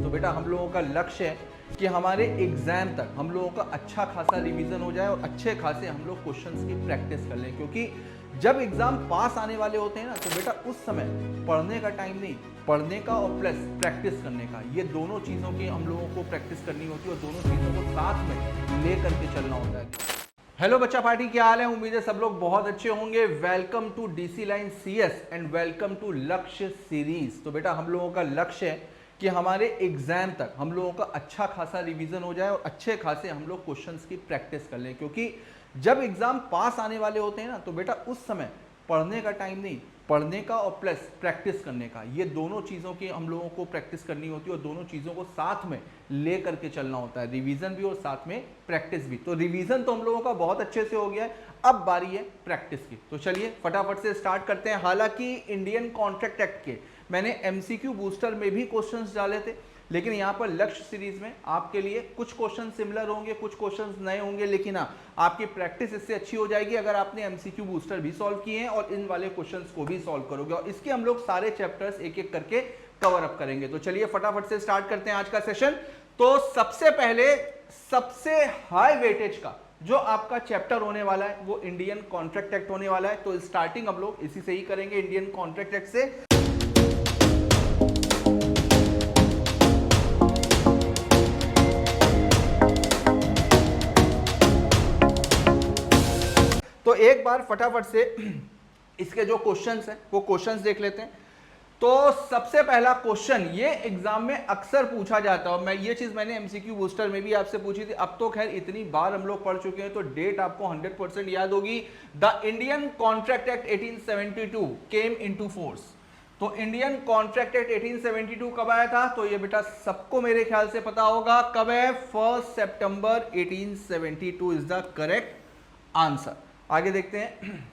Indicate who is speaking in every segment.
Speaker 1: तो बेटा हम लोगों का लक्ष्य है कि हमारे एग्जाम तक हम लोगों का अच्छा खासा रिवीजन हो जाए और अच्छे खासे हम लोग क्वेश्चंस की प्रैक्टिस कर लें, क्योंकि जब एग्जाम पास आने वाले होते हैं ना तो बेटा उस समय पढ़ने का टाइम नहीं, पढ़ने का और प्लस प्रैक्टिस करने का, ये दोनों चीज़ों की हम लोगों को प्रैक्टिस करनी होती है और दोनों चीज़ों को साथ में ले करके चलना होता है। हेलो बच्चा पार्टी, क्या हाल है? उम्मीद है सब लोग बहुत अच्छे होंगे। Welcome to DC line CS and welcome to Lakshya series. तो बेटा हम लोगों का लक्ष्य है कि हमारे एग्जाम तक हम लोगों का अच्छा खासा रिवीजन हो जाए और अच्छे खासे हम लोग क्वेश्चंस की प्रैक्टिस कर लें, क्योंकि जब एग्जाम पास आने वाले होते हैं ना तो बेटा उस समय पढ़ने का टाइम नहीं, पढ़ने का और प्लस प्रैक्टिस करने का, ये दोनों चीज़ों की हम लोगों को प्रैक्टिस करनी होती है और दोनों चीज़ों को साथ में ले करके चलना होता है, रिवीजन भी और साथ में प्रैक्टिस भी। तो रिवीजन तो हम लोगों का बहुत अच्छे से हो गया है, अब बारी है प्रैक्टिस की। तो चलिए फटाफट से स्टार्ट करते हैं। हालांकि इंडियन कॉन्ट्रैक्ट एक्ट के मैंने एमसीक्यू बूस्टर में भी क्वेश्चंस डाले थे, लेकिन यहाँ पर लक्ष्य सीरीज में आपके लिए कुछ क्वेश्चन सिमिलर होंगे, कुछ क्वेश्चंस नए होंगे, लेकिन हाँ आपकी प्रैक्टिस इससे अच्छी हो जाएगी अगर आपने एमसीक्यू बूस्टर भी सॉल्व किए हैं और इन वाले क्वेश्चंस को भी सॉल्व करोगे, और इसके हम लोग सारे चैप्टर्स एक एक करके कवर अप करेंगे। तो चलिए फटाफट से स्टार्ट करते हैं आज का सेशन। तो सबसे पहले सबसे हाई वेटेज का जो आपका चैप्टर होने वाला है वो इंडियन कॉन्ट्रैक्ट एक्ट होने वाला है। तो स्टार्टिंग हम लोग इसी से ही करेंगे, इंडियन कॉन्ट्रैक्ट एक्ट से। तो एक बार फटाफट से इसके जो क्वेश्चंस हैं वो क्वेश्चंस देख लेते हैं। तो सबसे पहला क्वेश्चन ये एग्जाम में अक्सर पूछा जाता है, मैं ये चीज मैंने एमसीक्यू बूस्टर में भी आपसे पूछी थी, अब तो खैर इतनी बार हम लोग पढ़ चुके हैं तो डेट आपको 100% याद होगी। The Indian contract act 1872 came into force. तो इंडियन कॉन्ट्रैक्ट एक्ट 1872 कब आया था? तो ये बेटा सबको मेरे ख्याल से पता होगा कब है, 1 सितंबर 1872 इज द करेक्ट आंसर। आगे देखते हैं।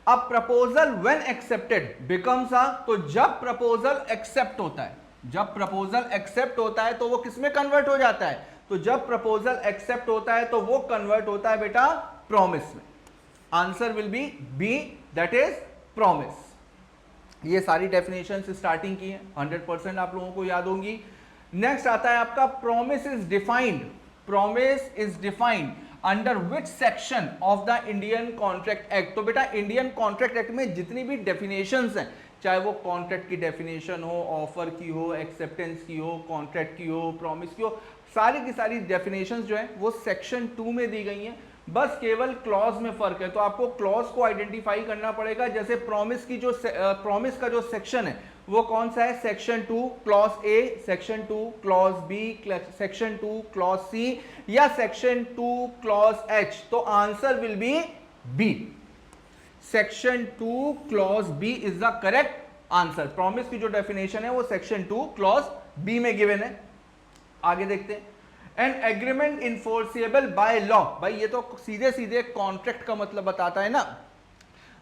Speaker 1: अब proposal when accepted becomes a, तो जब प्रपोजल एक्सेप्ट होता है, जब प्रपोजल एक्सेप्ट होता है तो वो किसमें कन्वर्ट हो जाता है? तो जब प्रपोजल एक्सेप्ट होता है तो वो कन्वर्ट होता है बेटा प्रॉमिस में। Answer will be B, that is promise. ये सारी डेफिनेशन स्टार्टिंग की है, 100% आप लोगों को याद होंगी। नेक्स्ट आता है आपका promise is defined. Promise is defined under which section of the Indian contract act. तो बेटा इंडियन कॉन्ट्रैक्ट एक्ट में जितनी भी डेफिनेशंस हैं, चाहे वो कॉन्ट्रैक्ट की डेफिनेशन हो, ऑफर की हो, एक्सेप्टेंस की हो, कॉन्ट्रैक्ट की हो, प्रॉमिस की हो, सारी की सारी डेफिनेशंस जो है वो सेक्शन 2 में दी गई हैं। बस केवल क्लॉज में फर्क है, तो आपको क्लॉज को आइडेंटिफाई करना पड़ेगा। जैसे प्रॉमिस की जो प्रॉमिस का जो सेक्शन है वो कौन सा है? Section 2 clause A, section 2 clause B, section 2 clause C या सेक्शन 2 क्लॉज एच। तो answer will be B, section 2 clause B is the correct answer. Promise की जो डेफिनेशन है वो सेक्शन 2 क्लॉज बी में गिवन है। आगे देखते हैं। An agreement enforceable by law. भाई ये तो सीधे सीधे कॉन्ट्रैक्ट का मतलब बताता है ना।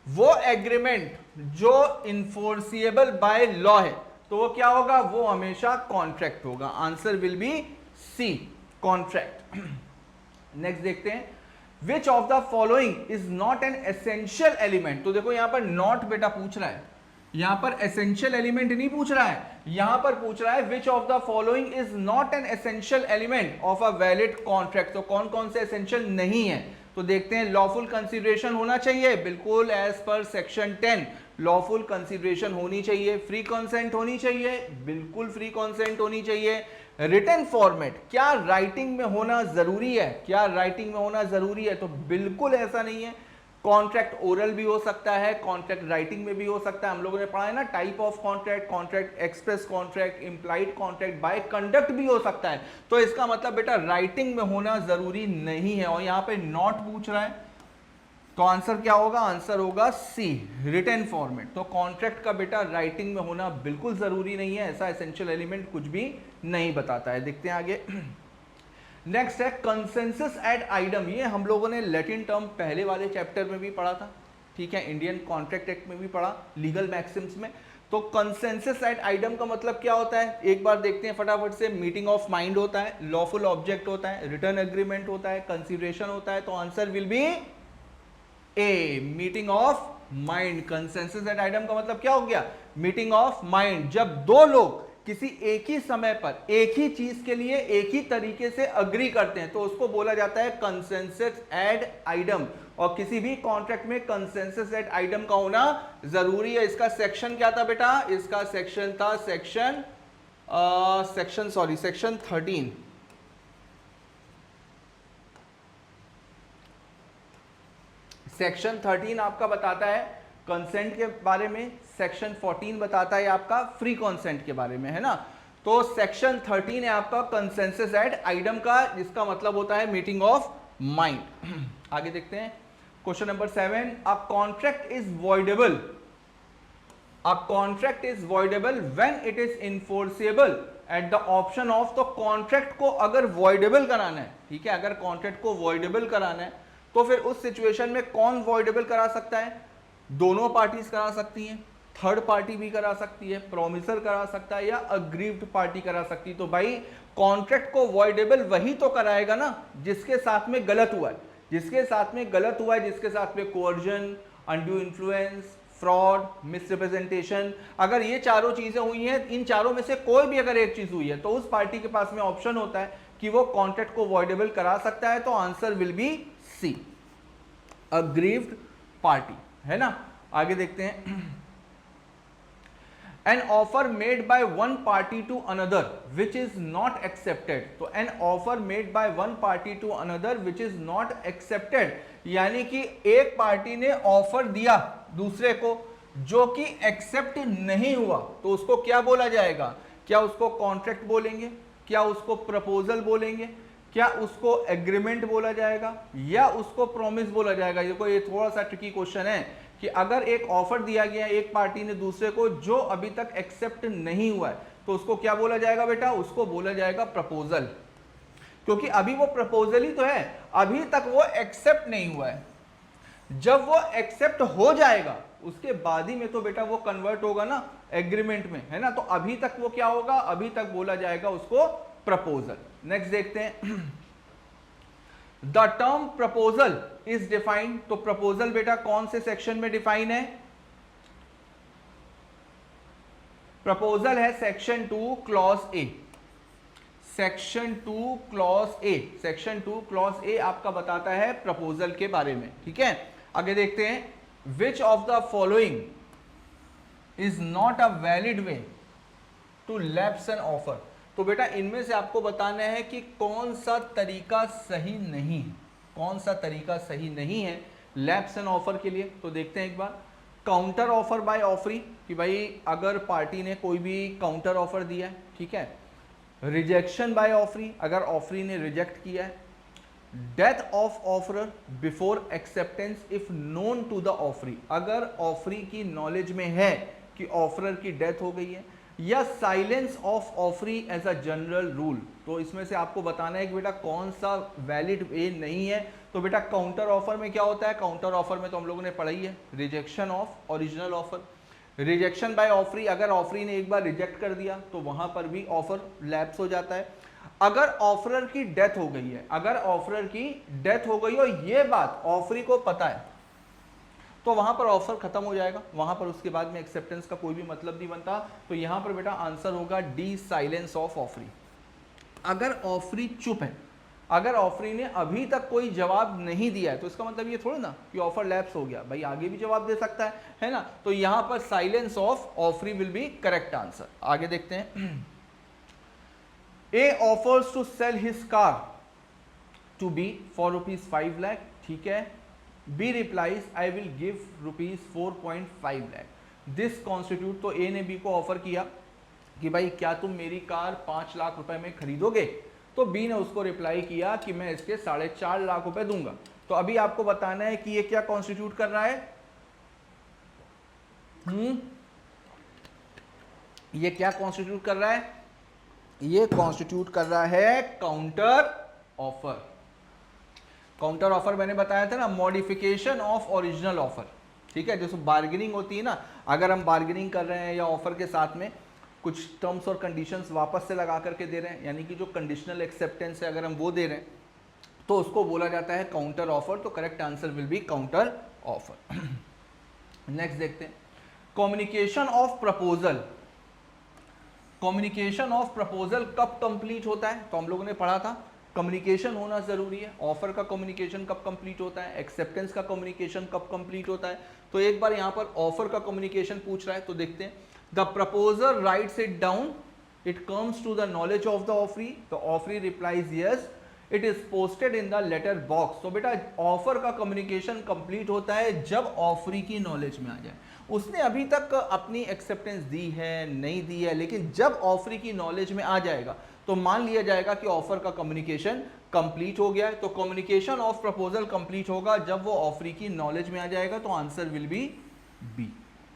Speaker 1: वो एग्रीमेंट जो इन्फोर्सिएबल बाय लॉ है तो वो क्या होगा? वो हमेशा कॉन्ट्रैक्ट होगा। Answer will be C, contract. Next देखते हैं। Which of the following is not an essential element. तो देखो यहां पर नॉट बेटा पूछ रहा है, यहां पर एसेंशियल एलिमेंट नहीं पूछ रहा है, यहां पर पूछ रहा है विच of the following is not an essential element of a valid contract. तो कौन कौन से एसेंशियल नहीं है? तो देखते हैं। लॉफुल कंसीडरेशन होना चाहिए, बिल्कुल as per section 10 lawful consideration होनी चाहिए। फ्री कंसेंट होनी चाहिए, बिल्कुल फ्री कंसेंट होनी चाहिए। रिटन फॉर्मेट, क्या राइटिंग में होना जरूरी है? क्या राइटिंग में होना जरूरी है? तो बिल्कुल ऐसा नहीं है। कॉन्ट्रैक्ट ओरल भी हो सकता है, कॉन्ट्रैक्ट राइटिंग में भी हो सकता है। हम लोगों ने पढ़ा है ना type of contract, contract express contract, implied contract, by conduct भी हो सकता है। तो इसका मतलब बेटा राइटिंग में होना जरूरी नहीं है, और यहां पे नॉट पूछ रहा है तो आंसर क्या होगा? आंसर होगा सी, रिटन फॉर्मेट। तो कॉन्ट्रैक्ट का बेटा राइटिंग में होना बिल्कुल जरूरी नहीं है, ऐसा एसेंशियल एलिमेंट कुछ भी नहीं बताता है। देखते हैं आगे। नेक्स्ट है कंसेंसस एड आइडम। ये हम लोगों ने लैटिन टर्म पहले वाले चैप्टर में भी पढ़ा था, ठीक है, इंडियन कॉन्ट्रैक्ट एक्ट में भी पढ़ा, लीगल मैक्सिम्स में। तो कंसेंसस एड आइडम का मतलब क्या होता है? एक बार देखते हैं फटाफट से। मीटिंग ऑफ माइंड होता है, लॉफुल ऑब्जेक्ट होता है, रिटर्न एग्रीमेंट होता है, कंसिडरेशन होता है। तो answer will be A, meeting of mind. Consensus ad idem का मतलब क्या हो गया? Meeting of mind. जब दो लोग किसी एक ही समय पर एक ही चीज के लिए एक ही तरीके से अग्री करते हैं तो उसको बोला जाता है कंसेंसस एड आइडम। और किसी भी कॉन्ट्रैक्ट में कंसेंसस एड आइडम का होना जरूरी है। इसका सेक्शन क्या था बेटा? इसका सेक्शन था सेक्शन 13। सेक्शन 13 आपका बताता है कंसेंट के बारे में, सेक्शन 14 बताता है आपका फ्री कंसेंट के बारे में, है ना। तो सेक्शन 13 है आपका कंसेंसस एड आइडम का, जिसका मतलब होता है मीटिंग ऑफ माइंड। आगे देखते हैं question number 7। A contract is voidable, a contract is voidable when it is enforceable at the option of. तो कॉन्ट्रैक्ट को अगर वॉइडेबल कराना है, ठीक है, अगर कॉन्ट्रैक्ट को वॉइडेबल कराना है तो फिर उस सिचुएशन में कौन वॉइडेबल करा सकता है? दोनों पार्टीज करा सकती हैं, थर्ड पार्टी भी करा सकती है, प्रोमिसर करा सकता है, या अग्रीव्ड पार्टी करा सकती है। तो भाई कॉन्ट्रैक्ट को वॉइडेबल वही तो कराएगा ना जिसके साथ में गलत हुआ है, जिसके साथ में गलत हुआ है, जिसके साथ में coercion, undue influence, fraud, misrepresentation, अगर ये चारों चीजें हुई हैं, इन चारों में से कोई भी अगर एक चीज हुई है तो उस पार्टी के पास में ऑप्शन होता है कि वो कॉन्ट्रैक्ट को वॉइडेबल करा सकता है। तो answer will be C, aggrieved party, है ना। आगे देखते हैं an offer made by one party to another which is not accepted. तो an offer made by one party to another which is not accepted, यानी कि एक पार्टी ने ऑफर दिया दूसरे को जो कि एक्सेप्ट नहीं हुआ, तो उसको क्या बोला जाएगा? क्या उसको कॉन्ट्रैक्ट बोलेंगे, क्या उसको प्रपोजल बोलेंगे, क्या उसको एग्रीमेंट बोला जाएगा, या उसको प्रॉमिस बोला जाएगा? ये थोड़ा सा ट्रिकी क्वेश्चन है कि अगर एक ऑफर दिया गया एक पार्टी ने दूसरे को जो अभी तक एक्सेप्ट नहीं हुआ है तो उसको क्या बोला जाएगा बेटा? उसको बोला जाएगा प्रपोजल, क्योंकि अभी वो प्रपोजल ही तो है, अभी तक वो एक्सेप्ट नहीं हुआ है। जब वो एक्सेप्ट हो जाएगा उसके बाद ही में तो बेटा वो कन्वर्ट होगा ना एग्रीमेंट में, है ना। तो अभी तक वो क्या होगा? अभी तक बोला जाएगा उसको प्रपोजल। नेक्स्ट देखते हैं the term proposal is defined. तो प्रपोजल बेटा कौन से सेक्शन में डिफाइन है? प्रपोजल है section 2 clause A, section 2 clause A, section 2 clause ए आपका बताता है प्रपोजल के बारे में, ठीक है। आगे देखते हैं which of the following is not a valid way to lapse an offer. तो बेटा इनमें से आपको बताना है कि कौन सा तरीका सही नहीं है, कौन सा तरीका सही नहीं है लैप्स एन ऑफर के लिए। तो देखते हैं एक बार काउंटर ऑफर बाय ऑफरी, कि भाई अगर पार्टी ने कोई भी काउंटर ऑफर दिया है, ठीक है। रिजेक्शन बाय ऑफरी, अगर ऑफरी ने रिजेक्ट किया है। Death of offeror before acceptance if known to the offeree, अगर ऑफरी की नॉलेज में है कि ऑफरर की डेथ हो गई है। या silence of offeree as a general rule. तो इसमें से आपको बताना है कि बेटा कौन सा वैलिड वे नहीं है। तो बेटा काउंटर ऑफर में क्या होता है? काउंटर ऑफर में तो हम लोगों ने पढ़ा ही है, rejection of original offer. Rejection by offeree, अगर ऑफरी ने एक बार रिजेक्ट कर दिया तो वहां पर भी ऑफर लैप्स हो जाता है। अगर ऑफरर की डेथ हो गई है, अगर ऑफरर की डेथ हो गई और ये बात ऑफरी को पता है तो वहां पर ऑफर खत्म हो जाएगा, वहां पर उसके बाद में एक्सेप्टेंस का कोई भी मतलब नहीं बनता। तो यहां पर बेटा आंसर होगा डी, साइलेंस ऑफ ऑफरी। अगर ऑफरी चुप है, अगर ऑफरी ने अभी तक कोई जवाब नहीं दिया है तो इसका मतलब ये थोड़ा ना कि ऑफर लैप्स हो गया, भाई आगे भी जवाब दे सकता है ना। तो यहां पर silence of offeree will be correct answer. आगे देखते हैं A offers to sell his car to be for ₹5 lakh, ठीक है। B replies I will give ₹4.5 lakh. This constitute, तो ए ने बी को ऑफर किया कि भाई क्या तुम मेरी कार 5 लाख रुपए में खरीदोगे? तो बी ने उसको रिप्लाई किया कि मैं इसके 4.5 लाख रुपए दूंगा। तो अभी आपको बताना है कि ये क्या कॉन्स्टिट्यूट कर रहा है? ये क्या कॉन्स्टिट्यूट कर रहा है? ये कॉन्स्टिट्यूट कर रहा है काउंटर ऑफर। काउंटर ऑफर मैंने बताया था ना, मॉडिफिकेशन ऑफ ओरिजिनल ऑफर, ठीक है। जैसे बार्गेनिंग होती है ना, अगर हम बार्गेनिंग कर रहे हैं या ऑफर के साथ में कुछ टर्म्स और कंडीशंस वापस से लगा करके दे रहे हैं, यानी कि जो कंडीशनल एक्सेप्टेंस है अगर हम वो दे रहे हैं तो उसको बोला जाता है काउंटर ऑफर। तो correct answer will B counter offer. Next देखते हैं communication of proposal communication of proposal कब कंप्लीट होता है, तो हम लोगों ने पढ़ा था कम्युनिकेशन होना जरूरी है। ऑफर का कम्युनिकेशन कब कंप्लीट होता है, एक्सेप्टेंस का कम्युनिकेशन कब कंप्लीट होता है। तो एक बार यहां पर ऑफर का कम्युनिकेशन पूछ रहा है, तो देखते हैं। The proposer writes it down, it comes to the knowledge of the offeree, the offeree replies yes, it is posted in the letter box. तो बेटा ऑफर का कम्युनिकेशन कंप्लीट होता है जब ऑफरी की नॉलेज में आ जाए। उसने अभी तक अपनी एक्सेप्टेंस दी है नहीं दी है, लेकिन जब ऑफरी की नॉलेज में आ जाएगा तो मान लिया जाएगा कि ऑफर का कम्युनिकेशन कंप्लीट हो गया है। तो कम्युनिकेशन ऑफ प्रपोजल कंप्लीट होगा जब वो ऑफरी की नॉलेज में आ जाएगा, तो आंसर विल बी बी,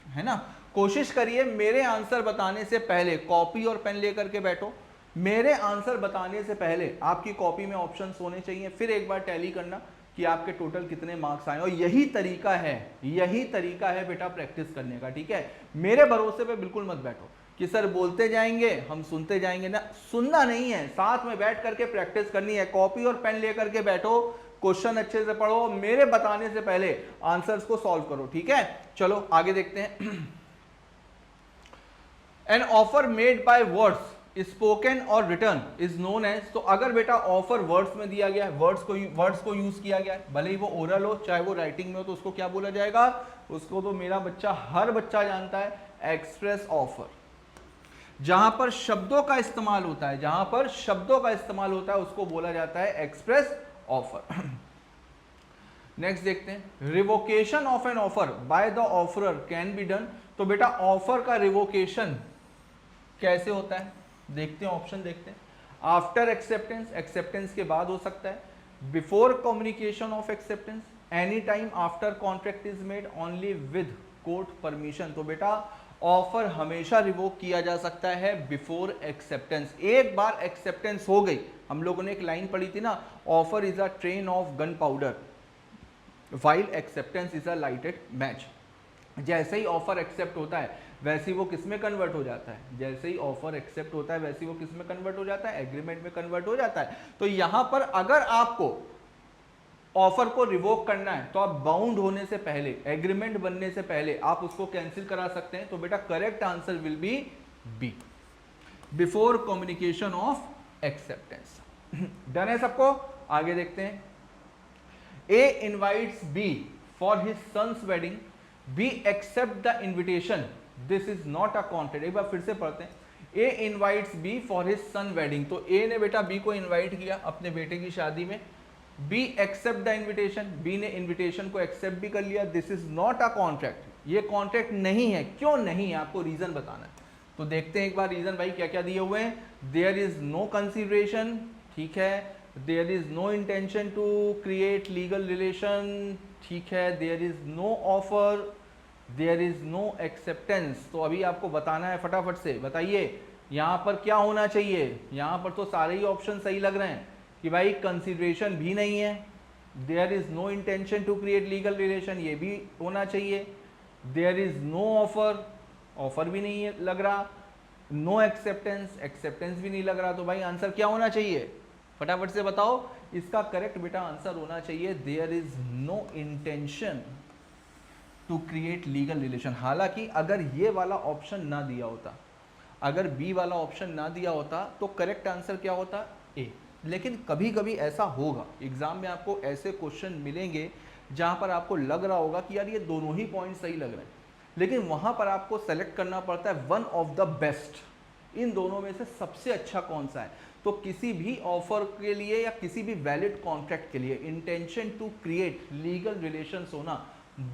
Speaker 1: है ना। कोशिश करिए मेरे आंसर बताने से पहले कॉपी और पेन लेकर के बैठो। मेरे आंसर बताने से पहले आपकी कॉपी में ऑप्शंस होने चाहिए, फिर एक बार टैली करना कि आपके टोटल कितने मार्क्स आए। और यही तरीका है बेटा प्रैक्टिस करने का, ठीक है। मेरे भरोसे पे बिल्कुल मत बैठो कि सर बोलते जाएंगे हम सुनते जाएंगे, ना, सुनना नहीं है, साथ में बैठ करके प्रैक्टिस करनी है। कॉपी और पेन लेकर के बैठो, क्वेश्चन अच्छे से पढ़ो, मेरे बताने से पहले आंसर्स को सॉल्व करो, ठीक है। चलो आगे देखते हैं। An offer made by words spoken और रिटर्न इज नोन एज, तो अगर बेटा ऑफर वर्ड्स में दिया गया है, वर्ड्स को यूज किया गया है, भले ही वो ओरल हो चाहे वो राइटिंग में हो, तो उसको क्या बोला जाएगा, उसको तो मेरा बच्चा हर बच्चा जानता है, एक्सप्रेस ऑफर। जहां पर शब्दों का इस्तेमाल होता है, उसको बोला जाता है एक्सप्रेस ऑफर। नेक्स्ट देखते हैं, revocation of an offer by the offeror can be done. तो बेटा ऑफर का रिवोकेशन कैसे होता है, देखते हैं, ऑप्शन देखते हैं। आफ्टर एक्सेप्टेंस, एक्सेप्टेंस के बाद हो सकता है। Before communication of acceptance, any time after contract is made, only with court permission. तो बेटा ऑफर हमेशा रिवोक किया जा सकता है बिफोर एक्सेप्टेंस। एक बार एक्सेप्टेंस हो गई, हम लोगों ने एक लाइन पढ़ी थी ना, offer is a train of gun powder while acceptance is a lighted match. जैसे ही ऑफर एक्सेप्ट होता है वैसे ही वो किस में कन्वर्ट हो जाता है, जैसे ही ऑफर एक्सेप्ट होता है वैसे ही वो किस में कन्वर्ट हो जाता है, एग्रीमेंट में कन्वर्ट हो जाता है। तो यहां पर अगर आपको ऑफर को रिवोक करना है तो आप बाउंड होने से पहले, एग्रीमेंट बनने से पहले आप उसको कैंसिल करा सकते हैं। तो बेटा correct answer will be B, before communication of acceptance. Done है सबको, आगे देखते हैं। A invites B for his son's wedding, B accept the invitation, this is not a contract. एक बार फिर से पढ़ते हैं। A invites B for his son wedding, तो ए ने बेटा बी को इनवाइट किया अपने बेटे की शादी में, B accept the invitation, B ने इन्विटेशन को एक्सेप्ट भी कर लिया, this is not a contract, ये कॉन्ट्रैक्ट नहीं है। क्यों नहीं है, आपको रीजन बताना है। तो देखते हैं एक बार रीजन भाई क्या क्या दिए हुए हैं। देयर इज नो कंसिडरेशन, ठीक है, there is no intention to create legal relation, ठीक है, there is no offer, there is no acceptance. तो अभी आपको बताना है, फटाफट से बताइए यहां पर क्या होना चाहिए। यहां पर तो सारे ही ऑप्शन सही लग रहे हैं कि भाई कंसिडरेशन भी नहीं है, there is no intention to create legal relation ये भी होना चाहिए, there is no offer, offer भी नहीं है लग रहा, नो एक्सेप्टेंस, एक्सेप्टेंस भी नहीं लग रहा। तो भाई आंसर क्या होना चाहिए, फटाफट से बताओ। इसका करेक्ट बेटा आंसर होना चाहिए there is no intention to create legal relation. हालांकि अगर ये वाला ऑप्शन ना दिया होता, अगर बी वाला ऑप्शन ना दिया होता तो करेक्ट आंसर क्या होता, ए। लेकिन कभी कभी ऐसा होगा, एग्जाम में आपको ऐसे क्वेश्चन मिलेंगे जहां पर आपको लग रहा होगा कि यार ये दोनों ही पॉइंट सही लग रहे हैं, लेकिन वहां पर आपको सेलेक्ट करना पड़ता है वन ऑफ द बेस्ट, इन दोनों में से सबसे अच्छा कौन सा है। तो किसी भी ऑफर के लिए या किसी भी वैलिड कॉन्ट्रैक्ट के लिए intention to create legal relations होना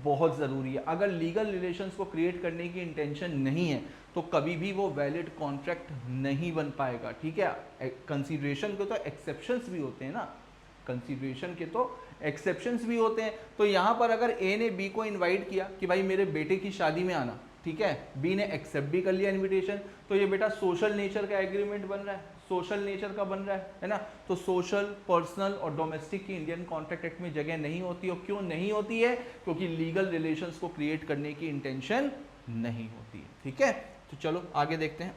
Speaker 1: बहुत ज़रूरी है। अगर लीगल रिलेशंस को क्रिएट करने की इंटेंशन नहीं है तो कभी भी वो वैलिड कॉन्ट्रैक्ट नहीं बन पाएगा, ठीक है। कंसीडरेशन के तो एक्सेप्शंस भी होते हैं ना, कंसीडरेशन के तो एक्सेप्शंस भी होते हैं। तो यहाँ पर अगर ए ने बी को इनवाइट किया कि भाई मेरे बेटे की शादी में आना, ठीक है, बी ने एक्सेप्ट भी कर लिया इन्विटेशन, तो ये बेटा सोशल नेचर का एग्रीमेंट बन रहा है, सोशल नेचर का बन रहा है ना। तो सोशल, पर्सनल और डोमेस्टिक की इंडियन कॉन्ट्रैक्ट एक्ट में जगह नहीं होती। और क्यों नहीं होती है, क्योंकि लीगल रिलेशंस को क्रिएट करने की इंटेंशन नहीं होती है, ठीक है। तो चलो आगे देखते हैं।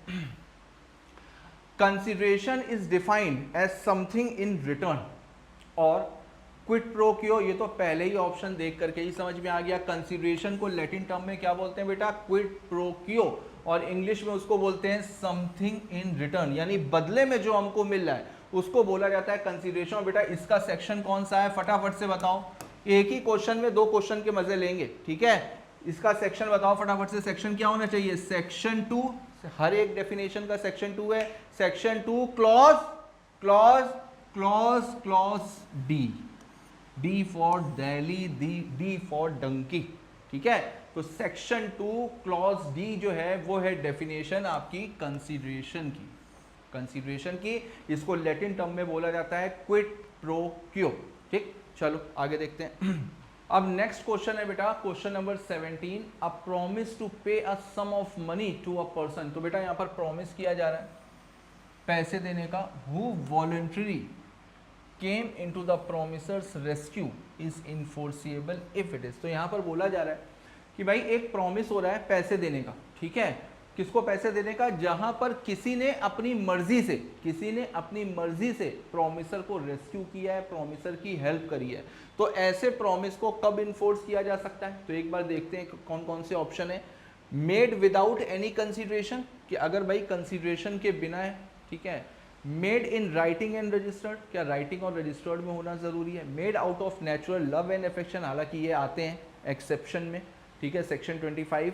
Speaker 1: Consideration is defined as something in return और क्विड प्रो क्यो, ये तो पहले ही ऑप्शन देख करके ही समझ में आ गया। कंसिडरेशन को लैटिन टर्म में क्या बोलते हैं बेटा, क्विड प्रो क्यो, और इंग्लिश में उसको बोलते हैं समथिंग इन रिटर्न, यानी बदले में जो हमको मिल रहा है उसको बोला जाता है कंसीडरेशन। बेटा इसका सेक्शन कौन सा है, फटाफट से बताओ, एक ही क्वेश्चन में दो क्वेश्चन के मजे लेंगे, ठीक है। इसका सेक्शन बताओ फटाफट से, सेक्शन क्या होना चाहिए, सेक्शन 2, हर एक डेफिनेशन का सेक्शन 2 है, section 2 clause clause clause clause D, D for Delhi, D for Dunki, ठीक है। तो सेक्शन 2 क्लॉज डी जो है वो है डेफिनेशन आपकी कंसीडरेशन की, कंसीडरेशन की, इसको लैटिन टर्म में बोला जाता है क्विड प्रो क्यो, ठीक। चलो आगे देखते हैं। अब नेक्स्ट क्वेश्चन है बेटा question number 17, a promise to pay a sum of money to a person. तो बेटा यहाँ पर प्रॉमिस किया जा रहा है पैसे देने का, who voluntary came into the promisor's rescue is enforceable if it is. तो यहाँ पर बोला जा रहा है कि भाई एक प्रॉमिस हो रहा है पैसे देने का, ठीक है, किसको पैसे देने का, जहां पर किसी ने अपनी मर्जी से प्रॉमिसर को रेस्क्यू किया है, प्रॉमिसर की हेल्प करी है। तो ऐसे प्रॉमिस को कब इन्फोर्स किया जा सकता है, तो एक बार देखते हैं कौन कौन से ऑप्शन है। मेड विदाउट एनी कंसीडरेशन, कि अगर भाई कंसीडरेशन के बिना है, ठीक है। Made in writing and registered, क्या राइटिंग और रजिस्टर्ड में होना जरूरी है। Made out of natural love and affection, हालांकि ये आते हैं एक्सेप्शन में, ठीक है, section 25।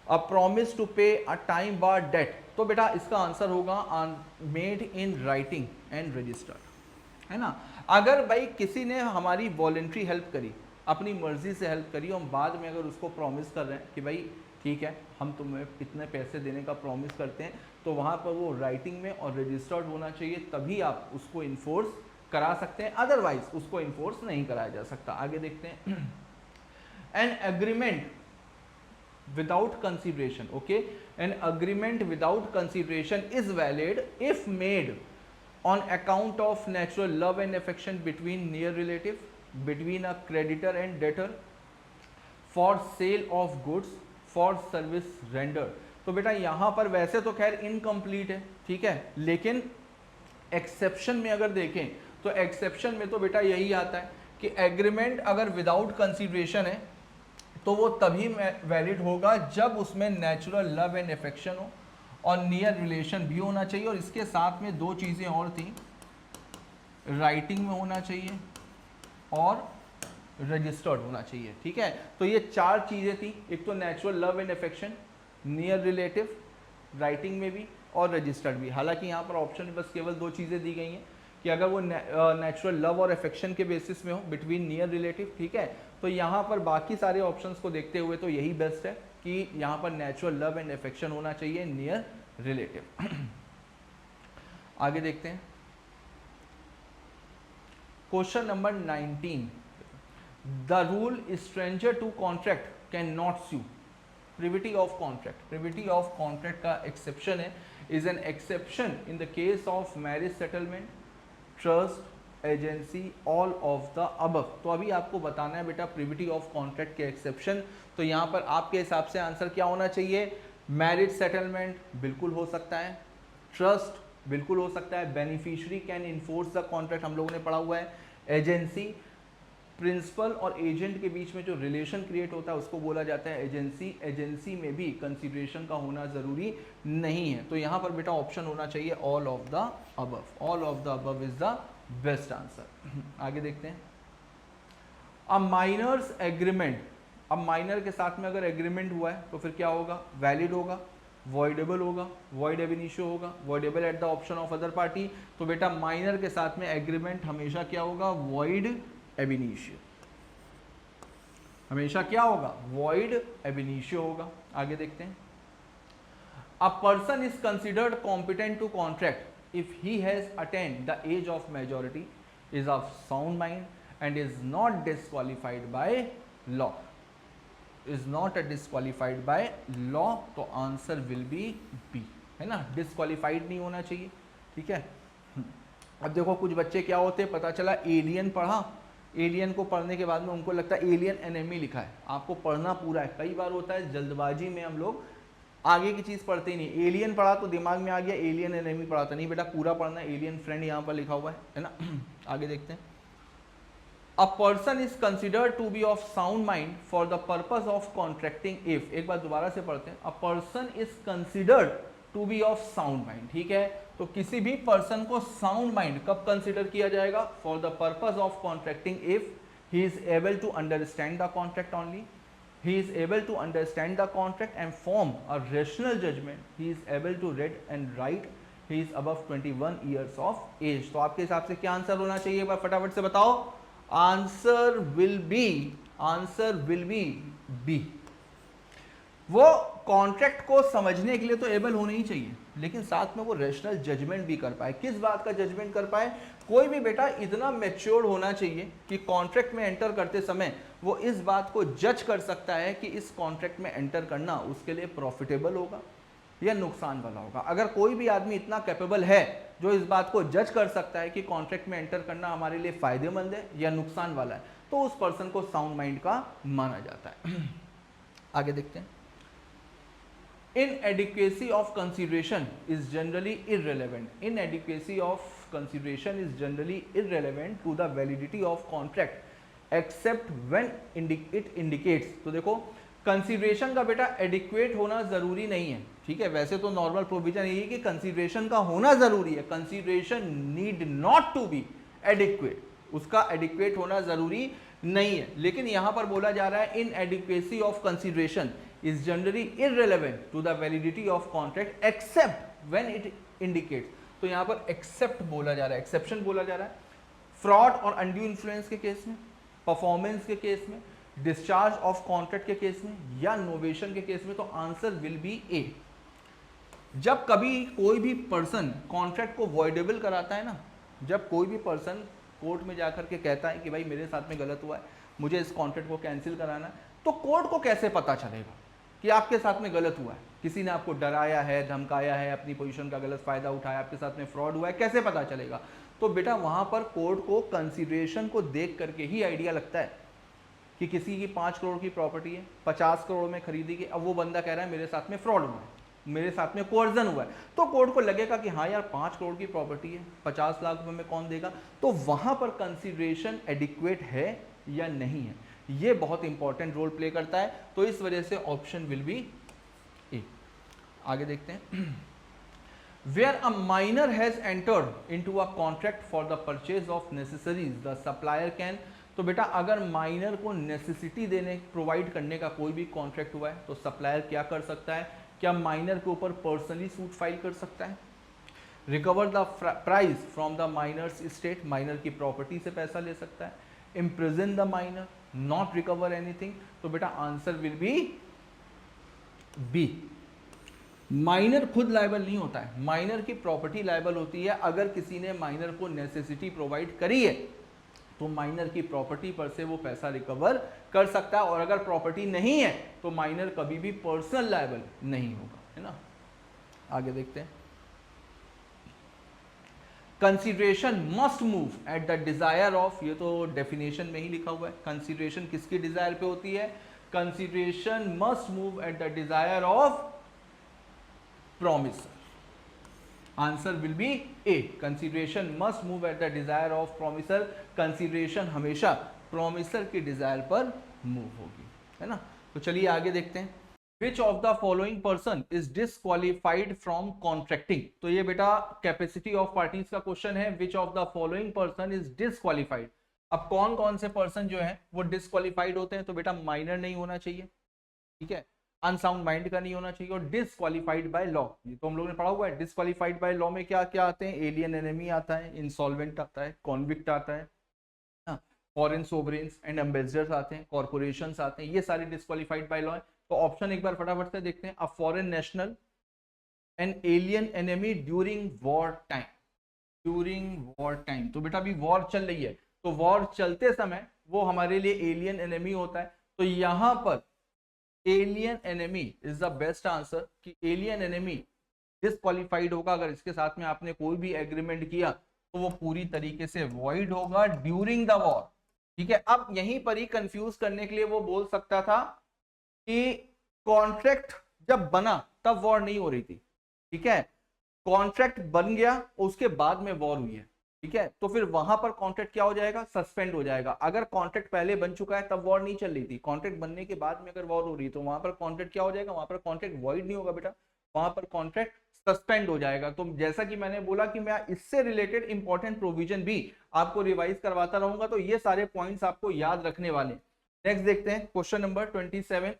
Speaker 1: A promise to pay a time bar date, तो बेटा इसका आंसर होगा made in writing and registered, है ना। अगर भाई किसी ने हमारी वॉलेंट्री हेल्प करी, अपनी मर्जी से हेल्प करी, और बाद में अगर उसको प्रॉमिस कर रहे हैं कि भाई ठीक है हम तुम्हें इतने पैसे देने का प्रॉमिस करते हैं, तो वहाँ पर वो राइटिंग में और रजिस्टर्ड होना चाहिए, तभी आप उसको इन्फोर्स करा सकते हैं, अदरवाइज उसको इन्फोर्स नहीं कराया जा सकता। आगे देखते हैं। An agreement without consideration, okay, an agreement without consideration is valid if made on account of natural love and affection between near relative, between a creditor and debtor, for sale of goods, for service rendered। तो बेटा यहाँ पर वैसे तो खैर incomplete है, ठीक है, लेकिन एक्सेप्शन में अगर देखें तो एक्सेप्शन में तो बेटा यही आता है कि एग्रीमेंट अगर विदाउट कंसिडरेशन है तो वो तभी वैलिड होगा जब उसमें नेचुरल लव एंड अफेक्शन हो और नियर रिलेशन भी होना चाहिए, और इसके साथ में दो चीज़ें और थी, राइटिंग में होना चाहिए और रजिस्टर्ड होना चाहिए, ठीक है। तो ये चार चीज़ें थी, एक तो natural love and affection, near relative, writing में भी और रजिस्टर्ड भी। हालांकि यहाँ पर ऑप्शन में बस केवल दो चीज़ें दी गई हैं कि अगर वो नेचुरल लव और अफेक्शन के बेसिस में हो, बिटवीन नियर रिलेटिव, ठीक है। तो यहाँ पर बाकी सारे ऑप्शंस को देखते हुए तो यही बेस्ट है कि यहाँ पर नेचुरल लव एंड अफेक्शन होना चाहिए, नियर रिलेटिव। आगे देखते हैं question number 19, the rule stranger to contract can not sue, privity of contract. Privity of contract का एक्सेप्शन है, is an exception in the case of marriage settlement, trust, agency, all of the above. तो अभी आपको बताना है बेटा privity of contract के exception. तो यहाँ पर आपके हिसाब से आंसर क्या होना चाहिए, मैरिज सेटलमेंट बिल्कुल हो सकता है, ट्रस्ट बिल्कुल हो सकता है, beneficiary can enforce the contract हम लोगों ने पढ़ा हुआ है, एजेंसी, प्रिंसिपल और एजेंट के बीच में जो रिलेशन क्रिएट होता है उसको बोला जाता है एजेंसी। एजेंसी में भी कंसिडरेशन का होना जरूरी नहीं है। तो यहाँ पर बेटा ऑप्शन होना चाहिए all of the above, all of the above is the best answer. आगे देखते हैं, अ माइनर्स एग्रीमेंट, अब माइनर के साथ में अगर एग्रीमेंट हुआ है तो फिर क्या होगा, वैलिड होगा, वॉइडेबल होगा, वॉइड एब इनिशियो होगा, voidable eight the option of other party. तो बेटा माइनर के साथ में एग्रीमेंट हमेशा क्या होगा, वॉइड एब इनिशियो, हमेशा क्या होगा, वॉइड एब इनिशियो होगा। आगे देखते हैं, a person is considered competent to contract if he has attained the age of majority, is of sound mind and is not disqualified by law, is not disqualified by law, तो answer will be B, है ना, disqualified नहीं होना चाहिए, ठीक है। अब देखो कुछ बच्चे क्या होते हैं, पता चला एलियन पढ़ा, एलियन को पढ़ने के बाद में उनको लगता है एलियन एनेमी लिखा है, आपको पढ़ना पूरा है। कई बार होता है जल्दबाजी में हम लोग आगे की चीज पढ़ते ही नहीं, एलियन पढ़ा तो दिमाग में आ गया एलियन एनेमी पढ़ा था, नहीं बेटा पूरा पढ़ना, एलियन फ्रेंड यहाँ पर लिखा हुआ है ना। आगे देखते हैं, A person is considered to be of sound mind for the purpose of contracting if, एक बार दोबारा से पढ़ते हैं, a person is considered to be of sound mind, ठीक है, तो किसी भी पर्सन को साउंड माइंड कब कंसिडर किया जाएगा? For the purpose of contracting if he is able to understand the contract only, he is able to understand the contract and form a rational judgment, he is able to read and write, he is above 21 years of age। तो आपके हिसाब से क्या answer होना चाहिए? एक बार फटाफट से बताओ। Answer will be B. वो कॉन्ट्रैक्ट को समझने के लिए तो एबल होना ही चाहिए, लेकिन साथ में वो रेशनल जजमेंट भी कर पाए। किस बात का जजमेंट कर पाए? कोई भी बेटा इतना मैच्योर होना चाहिए कि कॉन्ट्रैक्ट में एंटर करते समय वो इस बात को जज कर सकता है कि इस कॉन्ट्रैक्ट में एंटर करना उसके लिए प्रॉफिटेबल होगा या नुकसान वाला होगा। अगर कोई भी आदमी इतना कैपेबल है जो इस बात को जज कर सकता है कि कॉन्ट्रैक्ट में एंटर करना हमारे लिए फायदेमंद है या नुकसान वाला है, तो उस पर्सन को साउंड माइंड का माना जाता है। आगे देखते हैं। Inadequacy of consideration is generally irrelevant. Inadequacy of consideration is generally irrelevant to the validity of contract except when it indicates। तो देखो कंसिडरेशन का बेटा एडिक्वेट होना जरूरी नहीं है, ठीक है। वैसे तो नॉर्मल प्रोविजन यही है कि कंसिडरेशन का होना जरूरी है, consideration need not to be adequate, उसका एडिक्वेट होना जरूरी नहीं है। लेकिन यहां पर बोला जा रहा है inadequacy of consideration is generally irrelevant to the validity of contract except when it indicates। तो यहां पर except बोला जा रहा है, exception बोला जा रहा है फ्रॉड और undue influence के केस में, परफॉर्मेंस के केस में, डिस्चार्ज ऑफ कॉन्ट्रैक्ट के केस में या नोवेशन के केस में। तो आंसर विल बी ए। जब कभी कोई भी पर्सन कॉन्ट्रैक्ट को वॉइडेबल कराता है ना, जब कोई भी पर्सन कोर्ट में जाकर के कहता है कि भाई मेरे साथ में गलत हुआ है, मुझे इस कॉन्ट्रैक्ट को कैंसिल कराना है, तो कोर्ट को कैसे पता चलेगा कि आपके साथ में गलत हुआ है? किसी ने आपको डराया है, धमकाया है, अपनी पोजीशन का गलत फायदा उठाया, आपके साथ में फ्रॉड हुआ है, कैसे पता चलेगा? तो बेटा वहां पर कोर्ट को कंसीडरेशन को देख करके ही आइडिया लगता है कि किसी की 5 करोड़ की प्रॉपर्टी है, 50 करोड़ में खरीदी गई, अब वो बंदा कह रहा है मेरे साथ में फ्रॉड हुआ है, मेरे साथ में कोर्जन हुआ है, तो कोर्ट को लगेगा कि हाँ यार 5 करोड़ की प्रॉपर्टी है, 50 लाख रुपए में कौन देगा? तो वहां पर कंसीडरेशन एडिक्वेट है या नहीं है, ये बहुत इंपॉर्टेंट रोल प्ले करता है। तो इस वजह से ऑप्शन विल बी ए। आगे देखते हैं। Where a minor has entered into a contract for the purchase of necessaries the supplier can. तो बेटा अगर माइनर को नेसेसिटी देने प्रोवाइड करने का कोई भी कॉन्ट्रैक्ट हुआ है तो सप्लायर क्या कर सकता है? क्या माइनर के ऊपर पर्सनली सूट फाइल कर सकता है? Recover the price from the minor's estate, minor की प्रॉपर्टी से पैसा ले सकता है। Imprison the minor, not recover anything. तो बेटा answer will be B. Minor खुद लायबल नहीं होता है, माइनर की प्रॉपर्टी लायबल होती है। अगर किसी ने माइनर को नेसेसिटी प्रोवाइड करी है तो माइनर की प्रॉपर्टी पर से वो पैसा रिकवर कर सकता है, और अगर प्रॉपर्टी नहीं है तो माइनर कभी भी पर्सनल लायबल नहीं होगा, है ना। आगे देखते हैं। Consideration must move at the desire of, ये तो डेफिनेशन में ही लिखा हुआ है। कंसिडरेशन किसकी डिजायर पे होती है? Consideration must move at the desire of promisor. Answer will be A. Consideration must move at the desire of promisor. Consideration हमेशा प्रोमिसर की डिजायर पर मूव होगी, है ना। तो चलिए आगे देखते हैं। Which of the following person is disqualified from contracting? तो ये बेटा कैपेसिटी ऑफ पार्टीज का क्वेश्चन है। Which of the following person is disqualified? अब कौन कौन से पर्सन जो है वो डिसक्वालीफाइड होते हैं? तो बेटा माइनर नहीं होना चाहिए, ठीक है, अनसाउंड माइंड का नहीं होना चाहिए, और डिसक्वालीफाइड बाय लॉ, ये तो हम लोगों ने पढ़ा हुआ है। डिसक्वालीफाइड बाय लॉ में क्या क्या आते हैं? एलियन एनिमी आता है, इंसॉल्वेंट आता है, कॉन्विक्ट आता है, फॉरेन सोवरेन्स एंड एम्बेसडर्स आते हैं, कॉर्पोरेशंस आते हैं, ये सारे डिसक्वालीफाइड बाय लॉ है। तो ऑप्शन एक बार फटाफट से देखते हैं। A foreign national and alien enemy during war time, during war time. तो बेटा अभी वॉर चल रही है, तो वॉर चलते समय वो हमारे लिए एलियन एनिमी होता है। तो यहां पर alien enemy is the best answer, कि एलियन एनिमी डिसक्वालीफाइड होगा अगर इसके साथ में आपने कोई भी एग्रीमेंट किया तो वो पूरी तरीके से वॉइड होगा ड्यूरिंग द वॉर, ठीक है। अब यहीं पर ही कंफ्यूज करने के लिए वो बोल सकता था कि कॉन्ट्रैक्ट जब बना तब वॉर नहीं हो रही थी, ठीक है, कॉन्ट्रैक्ट बन गया उसके बाद में वॉर हुई है, ठीक है, तो फिर वहां पर कॉन्ट्रैक्ट क्या हो जाएगा, सस्पेंड हो जाएगा। अगर कॉन्ट्रैक्ट पहले बन चुका है तब वॉर नहीं चल रही थी, कॉन्ट्रैक्ट बनने के बाद में अगर वॉर हो रही है तो वहां पर कॉन्ट्रैक्ट क्या हो जाएगा, वहां पर कॉन्ट्रैक्ट वॉइड नहीं होगा बेटा, वहां पर कॉन्ट्रैक्ट सस्पेंड हो जाएगा। तो जैसा कि मैंने बोला कि मैं इससे रिलेटेड इंपॉर्टेंट प्रोविजन भी आपको रिवाइज करवाता रहूंगा, तो ये सारे पॉइंट्स आपको याद रखने वाले। नेक्स्ट देखते हैं question number 27।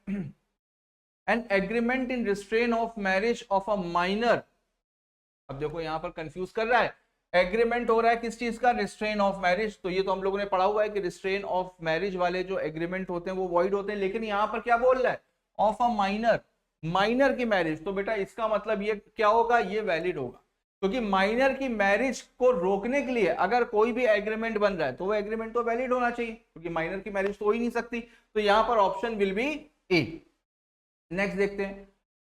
Speaker 1: N agreement in restraint of marriage of a minor. अब देखो यहां पर कंफ्यूज कर रहा है, एग्रीमेंट हो रहा है किस चीज का, रिस्ट्रेन ऑफ मैरिज। तो ये तो हम लोगों ने पढ़ा हुआ है कि रिस्ट्रेन ऑफ मैरिज वाले जो एग्रीमेंट होते हैं वो वॉइड होते हैं, लेकिन यहां पर क्या बोल रहा है, ऑफ अ माइनर, माइनर की मैरिज। तो बेटा इसका मतलब ये क्या होगा, ये वैलिड होगा, क्योंकि माइनर की मैरिज को रोकने के लिए अगर कोई भी एग्रीमेंट बन रहा है तो वो एग्रीमेंट तो वैलिड होना चाहिए, क्योंकि माइनर की मैरिज तो हो ही नहीं सकती। तो यहां पर option will be A. Next देखते हैं,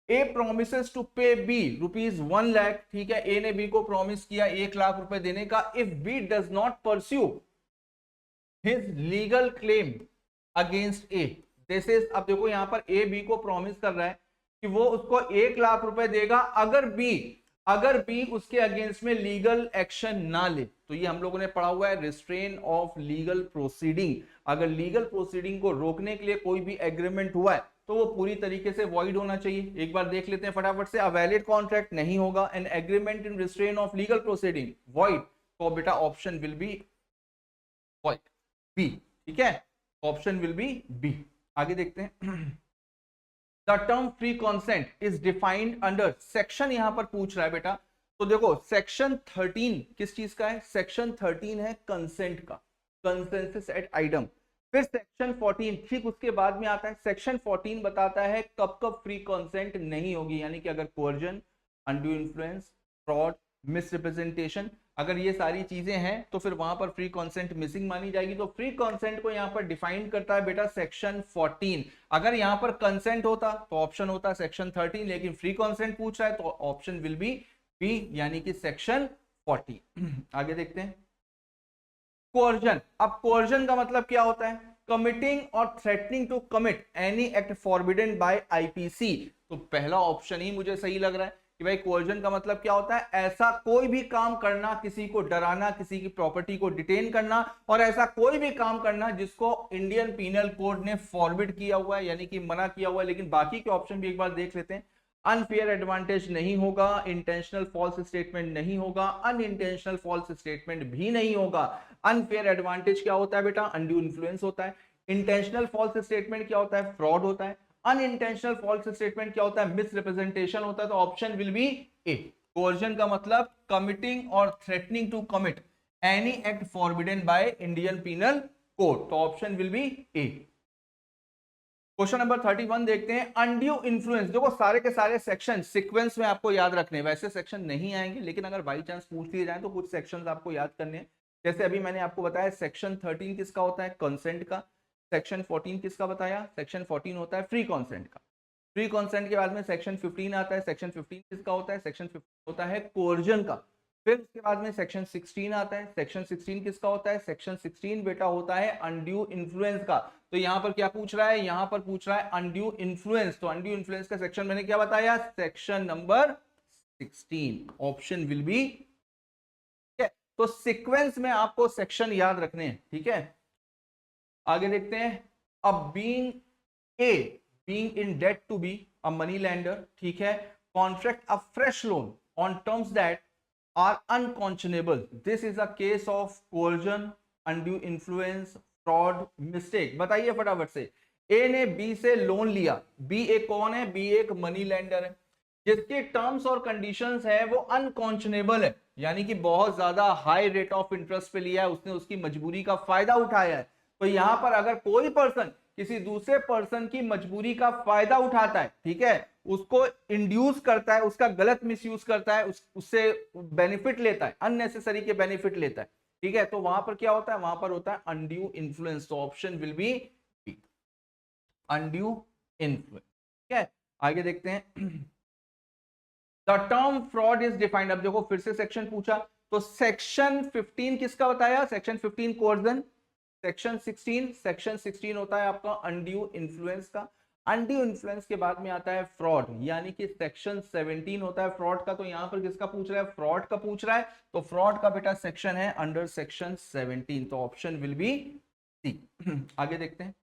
Speaker 1: ए प्रोमिसेस टू पे बी ₹1,00,000, ठीक है, ए ने बी को प्रॉमिस किया 1,00,000 रुपए देने का, if B does not pursue his legal claim against A. This is, अब देखो यहां पर ए बी को प्रॉमिस कर रहा है कि वो उसको 1,00,000 रुपए देगा अगर बी उसके अगेंस्ट में लीगल एक्शन ना ले। तो ये हम लोगों ने पढ़ा हुआ है, रिस्ट्रेन ऑफ लीगल प्रोसीडिंग। अगर लीगल प्रोसीडिंग को रोकने के लिए कोई भी एग्रीमेंट हुआ है तो वो पूरी तरीके से वॉइड होना चाहिए। एक बार देख लेते हैं फटाफट से, अ वैलिड कॉन्ट्रैक्ट नहीं होगा, an agreement in restraint of legal proceeding void. तो बेटा option will be void, B, ठीक है, ऑप्शन विल बी बी। आगे देखते हैं, the term free consent is defined under, section यहां पर पूछ रहा है बेटा। तो देखो सेक्शन 13 किस चीज का है, सेक्शन 13 है कंसेंट का, कंसेंसस एट आइडम। फिर सेक्शन 14 ठीक उसके बाद में आता है, सेक्शन 14 बताता है कब कब फ्री कॉन्सेंट नहीं होगी, यानी कि अगर coercion, undue influence, fraud, misrepresentation, अगर ये सारी चीजें हैं तो फिर वहां पर फ्री कॉन्सेंट मिसिंग मानी जाएगी। तो फ्री कॉन्सेंट को यहां पर डिफाइन करता है बेटा सेक्शन 14। अगर यहां पर कंसेंट होता तो ऑप्शन होता सेक्शन 13, लेकिन फ्री कॉन्सेंट पूछ रहा है तो ऑप्शन विल बी बी, यानी कि सेक्शन 14। आगे देखते हैं, कोर्जन। अब कोर्जन का मतलब क्या होता है, कमिटिंग और threatening to commit any act forbidden by IPC. तो पहला ऑप्शन ही मुझे सही लग रहा है कि भाई कोर्जन का मतलब क्या होता है, ऐसा कोई भी काम करना, किसी को डराना, किसी की प्रॉपर्टी को डिटेन करना, और ऐसा कोई भी काम करना जिसको इंडियन पीनल कोड ने फॉरबिड किया हुआ है, यानी कि मना किया हुआ है। लेकिन बाकी के ऑप्शन भी एक बार देख लेते हैं, अनफेयर एडवांटेज नहीं होगा, इंटेंशनल फॉल्स स्टेटमेंट नहीं होगा, अनइंटेंशनल फॉल्स स्टेटमेंट भी नहीं होगा। अनफेयर एडवांटेज क्या होता है बेटा, अनड्यू इन्फ्लुएंस होता है। इंटेंशनल फॉल्स स्टेटमेंट क्या होता है, फ्रॉड होता है। अनइंटेंशनल फॉल्स स्टेटमेंट क्या होता है, मिसरिप्रेजेंटेशन होता है। तो option will be A. Coercion का मतलब कमिटिंग और threatening to commit any act forbidden by Indian Penal Code, तो option will be A. Question number 31 देखते हैं, अनड्यू इन्फ्लुएंस। देखो सारे के सारे सेक्शन सीक्वेंस में आपको याद रखने, वैसे सेक्शन नहीं आएंगे लेकिन अगर बाई चांस पूछ लिए जाए तो कुछ सेक्शंस आपको याद करने हैं। जैसे अभी मैंने आपको बताया सेक्शन 13 किसका होता है, कंसेंट का। सेक्शन 14 किसका बताया, सेक्शन 14 होता है फ्री कॉन्सेंट का। फ्री कॉन्सेंट के बाद में सेक्शन 15 आता है, सेक्शन 15 किसका होता है, सेक्शन 15 होता है कोर्जन का। फिर उसके बाद में सेक्शन 16 आता है, सेक्शन 16 किसका होता है, सेक्शन 16 बेटा होता है अनड्यू इन्फ्लुएंस का। तो यहां पर क्या पूछ रहा है, यहां पर पूछ रहा है अनड्यू इन्फ्लुएंस। तो अनड्यू इन्फ्लुएंस का सेक्शन मैंने क्या बताया, section number 16, option will B. ठीक है, तो सीक्वेंस में आपको सेक्शन याद रखने हैं, ठीक है। आगे देखते हैं, अब being A, being in debt to be a money lender, ठीक है, contract a fresh loan on terms that are unconscionable. This is a case of coercion, undue influence, fraud, mistake. बताइए फटाफट से, ए ने बी से लोन लिया, B एक कौन है, बी एक मनी लेंडर है, जिसके टर्म्स और कंडीशंस है वो अनकॉन्शनेबल है, यानी कि बहुत ज्यादा हाई रेट ऑफ इंटरेस्ट पे लिया है, उसने उसकी मजबूरी का फायदा उठाया है। तो यहां पर अगर कोई पर्सन किसी दूसरे पर्सन की मजबूरी का फायदा उठाता है, ठीक है, उसको इंड्यूस करता है, उसका गलत मिसयूज करता है, उससे बेनिफिट लेता है, अननेसेसरी के बेनिफिट लेता है, ठीक है, तो वहां पर क्या होता है, वहां पर होता है अनड्यू इन्फ्लुएंस। तो option will B undue influence. ठीक है, आगे देखते हैं, the term fraud is defined. अब देखो फिर से सेक्शन पूछा, तो सेक्शन 15 किसका बताया, सेक्शन 15 कोर्जन। सेक्शन 16 होता है आपका अनड्यू इन्फ्लुएंस का। अनड्यू इन्फ्लुएंस के बाद में आता है फ्रॉड, यानी कि सेक्शन 17 होता है फ्रॉड का। तो यहां पर किसका पूछ रहा है? फ्रॉड का पूछ रहा है। तो फ्रॉड का बेटा सेक्शन है अंडर सेक्शन 17, तो ऑप्शन विल बी सी। आगे देखते हैं।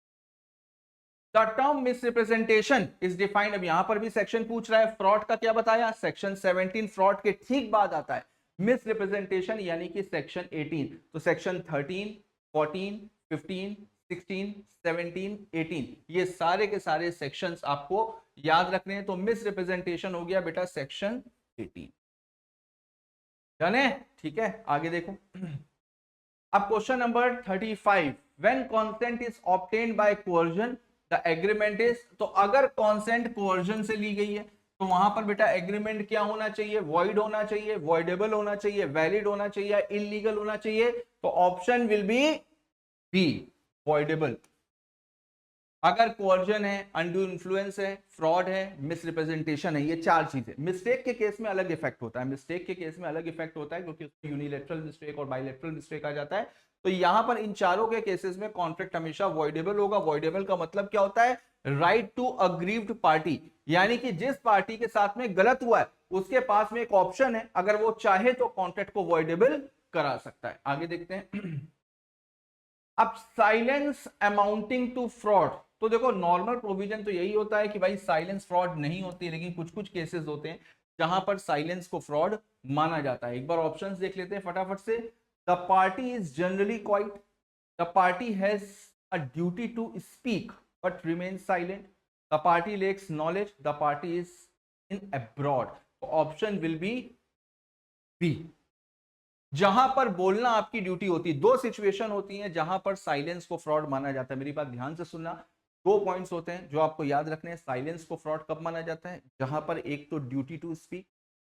Speaker 1: The term misrepresentation is defined. अब यहां पर भी सेक्शन पूछ रहा है, फ्रॉड का क्या बताया? सेक्शन 17 फ्रॉड के ठीक बाद आता है मिसरिप्रेजेंटेशन, यानी कि सेक्शन 18। तो सेक्शन 13, 14, 15, 16, 17, 18 ये सारे के सारे सेक्शंस आपको याद रखने हैं। तो मिसरिप्रेजेंटेशन हो गया बेटा सेक्शन 18। डन है? ठीक है, आगे देखो। अब question number 35, when consent is obtained by coercion the agreement is. तो अगर कंसेंट कोअर्जन से ली गई है तो वहां पर बेटा एग्रीमेंट क्या होना चाहिए? वॉइड होना चाहिए, वॉइडेबल होना चाहिए, वैलिड होना चाहिए, इलीगल होना चाहिए। तो ऑप्शन विल बी वॉइडेबल। अगर कोअर्जन है, अनड्यू इन्फ्लुएंस है, फ्रॉड है, मिसरिप्रेजेंटेशन है, ये चार चीजें। मिस्टेक के केस में अलग इफेक्ट होता है, मिस्टेक के केस में अलग इफेक्ट होता है क्योंकि उसमें यूनिलेटरल मिस्टेक और बाइलेटरल मिस्टेक आ जाता है। तो यहां पर इन चारों के केसेस में कॉन्ट्रैक्ट हमेशा वॉइडेबल होगा। वॉइडेबल का मतलब क्या होता है? राइट टू अग्रीव्ड पार्टी, यानी कि जिस पार्टी के साथ में गलत हुआ है उसके पास में एक ऑप्शन है, अगर वो चाहे तो कॉन्ट्रैक्ट को वॉइडेबल करा सकता है। आगे देखते हैं। अब साइलेंस अमाउंटिंग टू फ्रॉड। तो देखो नॉर्मल प्रोविजन तो यही होता है कि भाई साइलेंस फ्रॉड नहीं होती, लेकिन कुछ कुछ केसेस होते हैं जहां पर साइलेंस को फ्रॉड माना जाता है। एक बार ऑप्शंस देख लेते हैं फटाफट से। The party is generally quiet, the party has a duty to speak but remain silent, the party lacks knowledge, the party is in abroad. तो ऑप्शन विल बी। जहां पर बोलना आपकी ड्यूटी होती है, दो सिचुएशन होती हैं जहां पर साइलेंस को फ्रॉड माना जाता है। मेरी बात ध्यान से सुनना, दो पॉइंट्स होते हैं जो आपको याद रखने हैं। साइलेंस को फ्रॉड कब माना जाता है? जहां पर एक तो ड्यूटी टू स्पीक,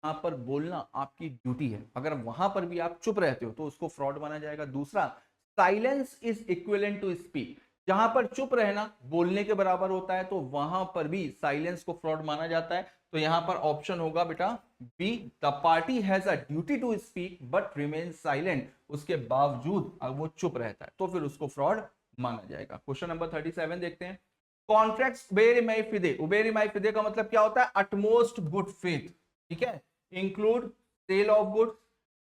Speaker 1: वहां पर बोलना आपकी ड्यूटी है, अगर वहां पर भी आप चुप रहते हो तो उसको फ्रॉड माना जाएगा। दूसरा, silence is equivalent to speak, जहां पर चुप रहना बोलने के बराबर होता है, तो वहां पर भी साइलेंस को फ्रॉड माना जाता है। तो यहां पर ऑप्शन होगा बेटा B, the party has a duty to speak but remain silent, उसके बावजूद अगर वो चुप रहता है तो फिर उसको फ्रॉड माना जाएगा। क्वेश्चन नंबर 37 देखते हैं। कॉन्ट्रैक्ट्स उबेरिमाई फिदे। उबेरिमाई फिदे का मतलब क्या होता है? अटमोस्ट गुड फेथ, ठीक है। Include sale of goods,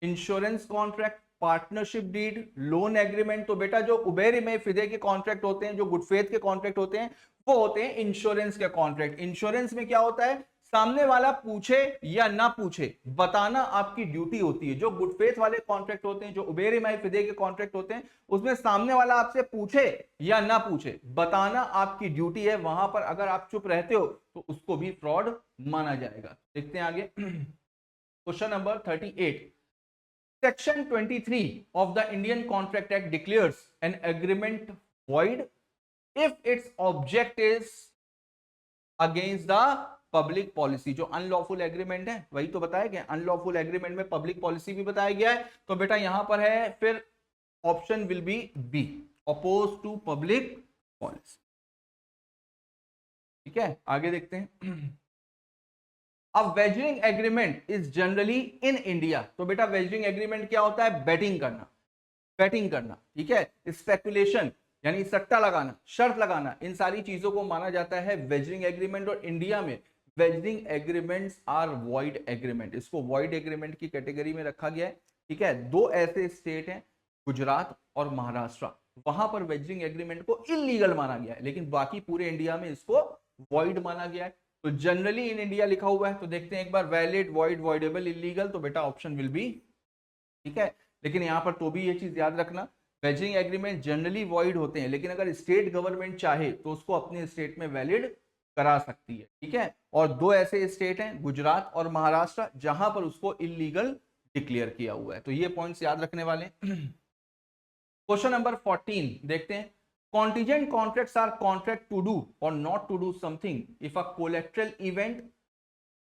Speaker 1: insurance contract, partnership deed, loan agreement. तो बेटा जो उबेरिमाई फिदे के कॉन्ट्रैक्ट होते हैं, जो गुड फेथ के कॉन्ट्रैक्ट होते हैं, वो होते हैं इंश्योरेंस के कॉन्ट्रैक्ट। इंश्योरेंस में क्या होता है? सामने वाला पूछे या ना पूछे बताना आपकी ड्यूटी होती है। जो गुड फेथ वाले कॉन्ट्रैक्ट होते हैं, जो उबेरिमाई फिदे के कॉन्ट्रैक्ट होते हैं, उसमें सामने वाला आपसे पूछे या ना पूछे बताना आपकी ड्यूटी है। वहां पर अगर आप चुप रहते हो तो उसको भी फ्रॉड माना जाएगा। देखते हैं आगे। Question number 38, section 23 of the Indian Contract Act declares an agreement void if its object is against the public policy. जो अनलॉफुल एग्रीमेंट है वही तो बताया गया, अनलॉफुल एग्रीमेंट में पब्लिक पॉलिसी भी बताया गया है। तो बेटा यहां पर है फिर option will be, oppose to public policy. ठीक है, आगे देखते हैं। अब wagering agreement is generally in India. तो बेटा वेजरिंग एग्रीमेंट क्या होता है? बैटिंग करना, बैटिंग करना, ठीक है। स्पेकुलेशन यानी सट्टा लगाना, शर्त लगाना, इन सारी चीजों को माना जाता है वेजरिंग एग्रीमेंट। और इंडिया में wagering agreements are void agreement, इसको वॉइड एग्रीमेंट की कैटेगरी में रखा गया है। ठीक है, दो ऐसे स्टेट हैं गुजरात और महाराष्ट्र, वहां पर वेजरिंग एग्रीमेंट को इलीगल माना गया है, लेकिन बाकी पूरे इंडिया में इसको वॉइड माना गया है। तो जनरली इन इंडिया लिखा हुआ है, तो देखते हैं एक बार, वैलिड, वॉइड, वॉइडेबल, इलीगल। तो बेटा ऑप्शन विल बी, ठीक है। लेकिन यहां पर तो भी ये चीज याद रखना, वेजिंग एग्रीमेंट जनरली वॉइड होते हैं, लेकिन अगर स्टेट गवर्नमेंट चाहे तो उसको अपने स्टेट में वैलिड करा सकती है। ठीक है, और दो ऐसे स्टेट हैं गुजरात और महाराष्ट्र जहां पर उसको इलीगल डिक्लेयर किया हुआ है। तो ये पॉइंट्स याद रखने वाले। क्वेश्चन नंबर 14 देखते हैं। Contingent contracts are contract to do और not to do something if a collateral event,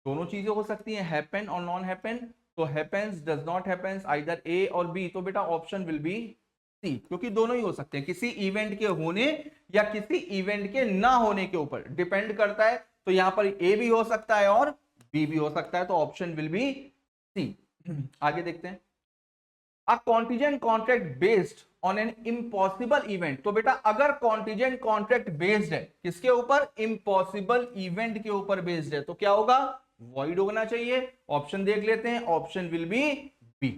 Speaker 1: दोनों चीजें हो सकती हैं, हैपन और नॉन हैपन। तो happens, does not happens, either A और बी। तो बेटा ऑप्शन विल बी सी, क्योंकि दोनों ही हो सकते हैं, किसी इवेंट के होने या किसी इवेंट के ना होने के ऊपर डिपेंड करता है। तो यहां पर ए भी हो सकता है और बी भी हो सकता है। तो ऑप्शन विल बी सी। आगे देखते हैं। A contingent contract based on an impossible event. तो बेटा अगर कॉन्टिजेंट कॉन्ट्रैक्ट बेस्ड है किसके ऊपर, इम्पॉसिबल इवेंट के ऊपर बेस्ड है, तो क्या होगा, वॉइड होना चाहिए। ऑप्शन देख लेते हैं, ऑप्शन विल बी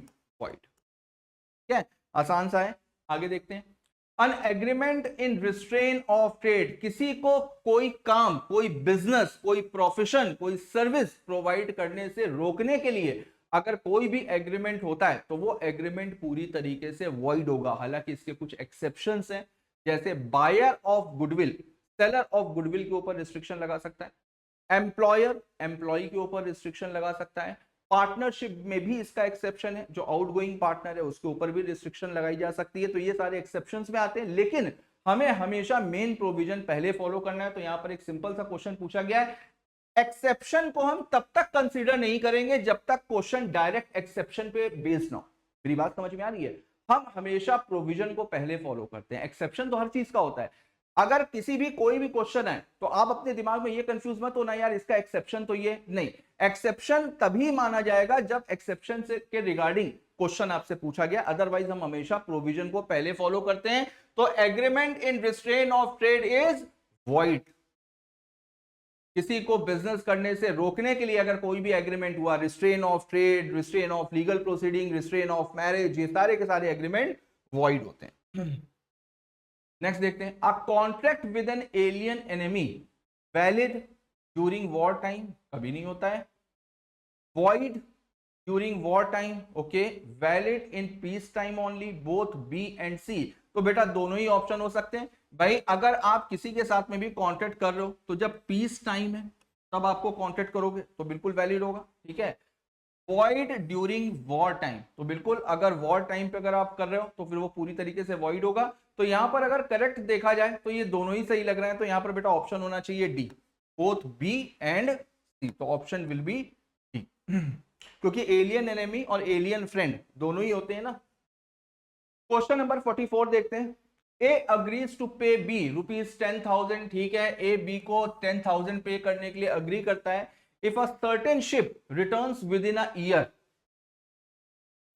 Speaker 1: वॉइड। ठीक है, आसान सा है। आगे देखते हैं, an agreement in restraint of trade, किसी को कोई काम, कोई बिजनेस, कोई प्रोफेशन, कोई सर्विस प्रोवाइड करने से रोकने के लिए अगर कोई भी एग्रीमेंट होता है तो वो एग्रीमेंट पूरी तरीके से वॉइड होगा। हालांकि इसके कुछ एक्सेप्शंस हैं, जैसे buyer of goodwill, seller of goodwill के ऊपर रिस्ट्रिक्शन लगा सकता है, एम्प्लॉयर एम्प्लॉय के ऊपर रिस्ट्रिक्शन लगा सकता है, पार्टनरशिप में भी इसका एक्सेप्शन है, जो आउटगोइंग पार्टनर है उसके ऊपर भी रिस्ट्रिक्शन लगाई जा सकती है। तो ये सारे एक्सेप्शंस में आते हैं, लेकिन हमें हमेशा मेन प्रोविजन पहले फॉलो करना है। तो यहां पर एक सिंपल सा क्वेश्चन पूछा गया है, एक्सेप्शन को हम तब तक कंसीडर नहीं करेंगे जब तक क्वेश्चन डायरेक्ट एक्सेप्शन पे बेस्ड ना हो। मेरी बात समझ में आ रही है? हम हमेशा प्रोविजन को पहले फॉलो करते हैं, एक्सेप्शन तो हर चीज का होता है। अगर किसी भी कोई भी क्वेश्चन है तो आप अपने दिमाग में ये कंफ्यूज मत होना यार इसका एक्सेप्शन तो ये नहीं, एक्सेप्शन तभी माना जाएगा जब एक्सेप्शन से के रिगार्डिंग क्वेश्चन आपसे पूछा गया, अदरवाइज हम हमेशा प्रोविजन को पहले फॉलो करते हैं। तो agreement in restraint of trade is void. किसी को बिजनेस करने से रोकने के लिए अगर कोई भी एग्रीमेंट हुआ, restrain of trade, restrain of legal proceeding, restrain of marriage, ये सारे के सारे एग्रीमेंट वॉइड होते हैं। नेक्स्ट देखते हैं, a contract with an alien enemy valid during war time, कभी नहीं होता है। Void during war time, okay, valid in peace time only, both B and C. तो बेटा दोनों ही ऑप्शन हो सकते हैं भाई। अगर आप किसी के साथ में भी कॉन्ट्रैक्ट कर रहे हो तो जब पीस टाइम है तब आपको कॉन्ट्रैक्ट करोगे तो बिल्कुल वैलिड होगा, ठीक है। वॉइड ड्यूरिंग वॉर टाइम, तो बिल्कुल अगर वॉर टाइम पे अगर आप कर रहे हो तो फिर वो पूरी तरीके से वॉइड होगा। तो यहां पर अगर करेक्ट देखा जाए तो ये दोनों ही सही लग रहे हैं, तो यहां पर बेटा ऑप्शन होना चाहिए D, both B and C. तो ऑप्शन विल बी डी क्योंकि एलियन एनिमी और एलियन फ्रेंड दोनों ही होते हैं ना। क्वेश्चन नंबर 44 देखते हैं, ए अग्रीज टू पे बी ₹10,000, ठीक है, ए बी को 10,000 पे करने के लिए अग्री करता है। If a certain ship returns with in a year,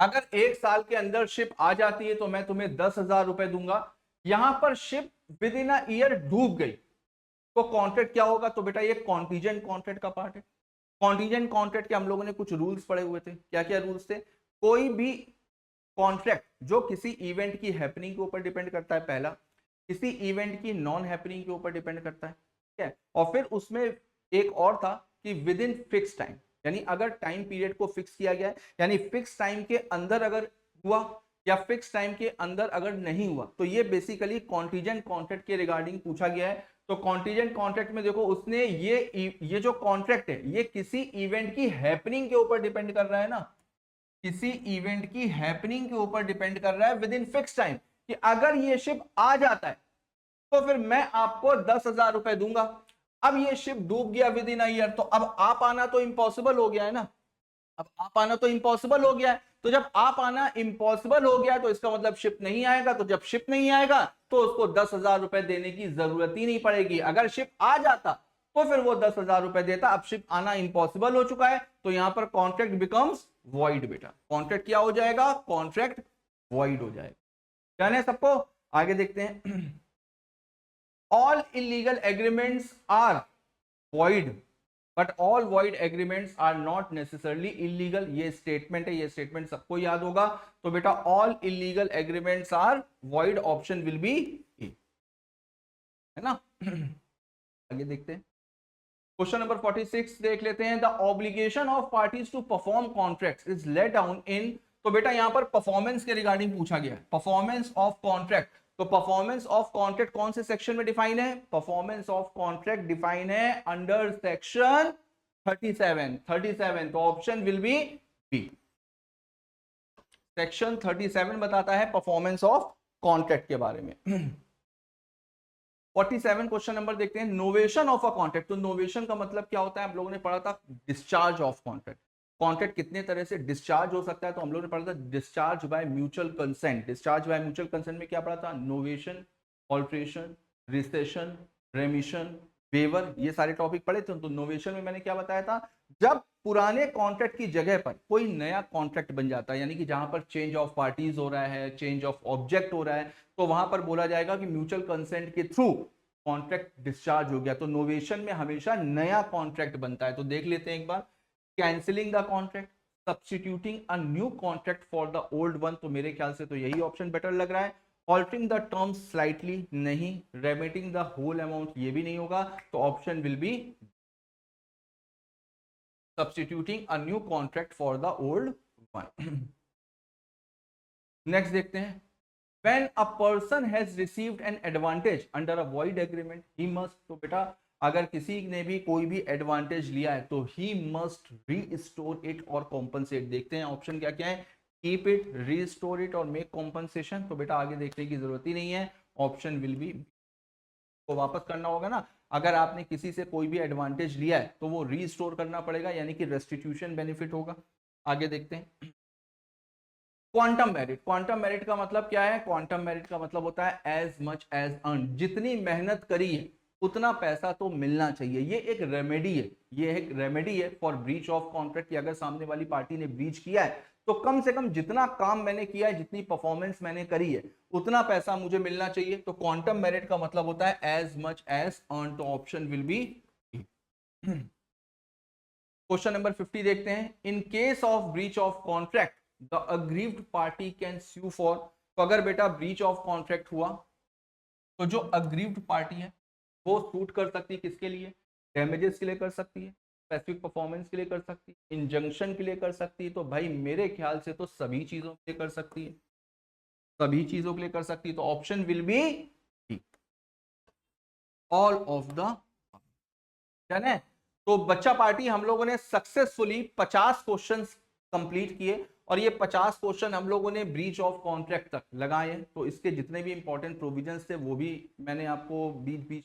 Speaker 1: अगर एक साल के अंदर शिप आ जाती है तो मैं तुम्हें 10,000 रुपए दूंगा। यहां पर ship with in a year डूब गई तो कॉन्ट्रैक्ट क्या होगा, तो बेटा ये कॉन्टीजेंट कॉन्ट्रैक्ट का पार्ट है। कॉन्टीजेंट कॉन्ट्रैक्ट के हम लोगों ने कुछ रूल्स पढ़े हुए थे, क्या क्या रूल्स थे, कोई भी कॉन्ट्रैक्ट जो किसी इवेंट की हैपनिंग के ऊपर डिपेंड करता है, पहला, किसी इवेंट की नॉन हैपनिंग के ऊपर डिपेंड करता है, ठीक है, और फिर उसमें एक और था कि विद इन फिक्स टाइम, यानी अगर टाइम पीरियड को फिक्स किया गया है, यानी फिक्स टाइम के अंदर अगर हुआ या फिक्स टाइम के अंदर अगर नहीं हुआ, तो ये बेसिकली कॉन्टीजेंट कॉन्ट्रैक्ट के रिगार्डिंग पूछा गया है। तो कॉन्टीजेंट कॉन्ट्रैक्ट में देखो उसने ये जो कॉन्ट्रैक्ट है ये किसी इवेंट की हैपनिंग के ऊपर डिपेंड कर रहा है ना, किसी इवेंट की हैपनिंग के ऊपर डिपेंड कर रहा है विद इन फिक्स टाइम, कि अगर ये शिप आ जाता है तो फिर मैं आपको 10,000 रुपए दूंगा। अब ये शिप डूब गया विद इन ईयर, तो अब आप आना तो इम्पॉसिबल हो गया है ना, अब आप आना तो इम्पॉसिबल हो गया है। तो जब आप आना इम्पॉसिबल हो गया तो इसका मतलब शिप नहीं आएगा, तो जब शिप नहीं आएगा तो उसको 10,000 रुपए देने की जरूरत ही नहीं पड़ेगी। अगर शिप आ जाता तो फिर वो 10,000 रुपए देता, अब शिप आना इम्पॉसिबल हो चुका है तो यहां पर कॉन्ट्रैक्ट बिकम्स वॉइड। बेटा कॉन्ट्रैक्ट क्या हो जाएगा, कॉन्ट्रैक्ट वॉइड हो जाएगा। क्या है सबको, आगे देखते हैं, all illegal agreements are void but all void agreements are not necessarily illegal। ये स्टेटमेंट है, ये स्टेटमेंट सबको याद होगा। तो बेटा all illegal agreements are void, option will be A, है ना। आगे देखते हैं, क्वेश्चन नंबर 46 देख लेते हैं, the obligation of parties to perform contracts is laid down in. तो बेटा यहां पर परफॉर्मेंस के रिगार्डिंग पूछा गया है, परफॉर्मेंस ऑफ कॉन्ट्रैक्ट। तो परफॉर्मेंस ऑफ कॉन्ट्रैक्ट कौन से सेक्शन में डिफाइन है, परफॉर्मेंस ऑफ कॉन्ट्रैक्ट डिफाइन है अंडर सेक्शन 37। तो option will be B, section 37 बताता है परफॉर्मेंस ऑफ कॉन्ट्रैक्ट के बारे में। 47 क्वेश्चन नंबर देखते हैं, नोवेशन ऑफ अ कॉन्ट्रैक्ट। तो नोवेशन का मतलब क्या होता है, आप लोगों ने पढ़ा था डिस्चार्ज ऑफ कॉन्ट्रैक्ट। कॉन्ट्रैक्ट कितने तरह से डिस्चार्ज हो सकता है, तो हम लोगों ने पढ़ा था discharge by mutual consent. Discharge by mutual consent में क्या पढ़ा था, novation, alteration, rescission, remission, waiver, ये सारे टॉपिक पढ़े थे। तो नोवेशन में मैंने क्या बताया था, जब पुराने कॉन्ट्रैक्ट की जगह पर कोई नया कॉन्ट्रैक्ट बन जाता है, यानी कि जहां पर चेंज ऑफ पार्टीज हो रहा है, चेंज ऑफ ऑब्जेक्ट हो रहा है, तो वहां पर बोला जाएगा कि म्यूचुअल कंसेंट के थ्रू कॉन्ट्रैक्ट डिस्चार्ज हो गया। तो नोवेशन में हमेशा नया कॉन्ट्रैक्ट बनता है। तो देख लेते हैं एक बार, cancelling the contract, substituting a new contract for the old one, तो मेरे ख्याल से तो यही ऑप्शन बेटर लग रहा है। ऑल्टरिंग द टर्म्स स्लाइटली, नहीं। रेमिटिंग द होल अमाउंट, ये भी नहीं होगा, तो option will B substituting a new contract for the old one. Next देखते हैं, when a person has received an advantage under a void agreement, he must, तो बेटा अगर किसी ने भी कोई भी एडवांटेज लिया है तो he must restore it or compensate। देखते हैं ऑप्शन क्या क्या है, keep it, restore it और make compensation। तो बेटा आगे देखने की जरूरत ही नहीं है, ऑप्शन विल बी, को वापस करना होगा ना। अगर आपने किसी से कोई भी एडवांटेज लिया है तो वो रीस्टोर करना पड़ेगा, यानी कि रेस्टिट्यूशन बेनिफिट होगा। आगे देखते हैं, क्वांटम मेरिट। क्वांटम मेरिट का मतलब क्या है, क्वांटम मेरिट का मतलब होता है एज मच एज अर्न, जितनी मेहनत करी है उतना पैसा तो मिलना चाहिए। ये एक रेमेडी है, ये एक रेमेडी है फॉर ब्रीच ऑफ कॉन्ट्रैक्ट, कि अगर सामने वाली पार्टी ने ब्रीच किया है तो कम से कम जितना काम मैंने किया है, जितनी परफॉर्मेंस मैंने करी है, उतना पैसा मुझे मिलना चाहिए। तो क्वांटम मेरिट का मतलब होता है एज मच एज अर्न, तो option will be. Question number 50 देखते हैं, in case of breach of contract the aggrieved party can sue for, तो अगर बेटा ब्रीच ऑफ कॉन्ट्रैक्ट हुआ तो जो अग्रीव्ड पार्टी है वो सूट कर सकती है, किसके लिए, डैमेजेस के लिए कर सकती है, स्पेसिफिक परफॉर्मेंस के लिए कर सकती है, इंजंक्शन के लिए कर सकती है। तो भाई मेरे ख्याल से तो सभी चीजों के लिए कर सकती है, सभी चीजों के लिए कर सकती है। तो option will be all of the, है। तो बच्चा पार्टी हम लोगों ने सक्सेसफुली 50 क्वेश्चंस कंप्लीट किए और ये 50 क्वेश्चन हम लोगों ने ब्रीच ऑफ कॉन्ट्रैक्ट तक लगाए। तो इसके जितने भी इंपॉर्टेंट प्रोविजंस थे वो भी मैंने आपको बीच बीच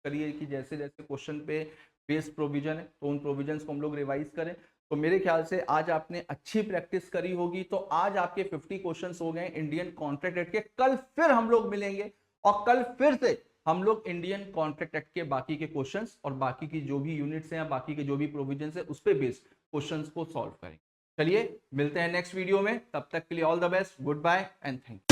Speaker 1: करिए कि जैसे जैसे क्वेश्चन पे बेस्ड प्रोविजन है तो उन प्रोविजंस को हम लोग रिवाइज करें। तो मेरे ख्याल से आज आपने अच्छी प्रैक्टिस करी होगी। तो आज आपके 50 क्वेश्चंस हो गए इंडियन कॉन्ट्रैक्ट एक्ट के। कल फिर हम लोग मिलेंगे और कल फिर से हम लोग इंडियन कॉन्ट्रैक्ट एक्ट के बाकी के क्वेश्चंस और बाकी की जो भी यूनिट्स हैं या बाकी के जो भी प्रोविजंस है उस पे बेस्ड क्वेश्चंस को सॉल्व करेंगे। चलिए मिलते हैं नेक्स्ट वीडियो में, तब तक के लिए all the best, goodbye and thank you.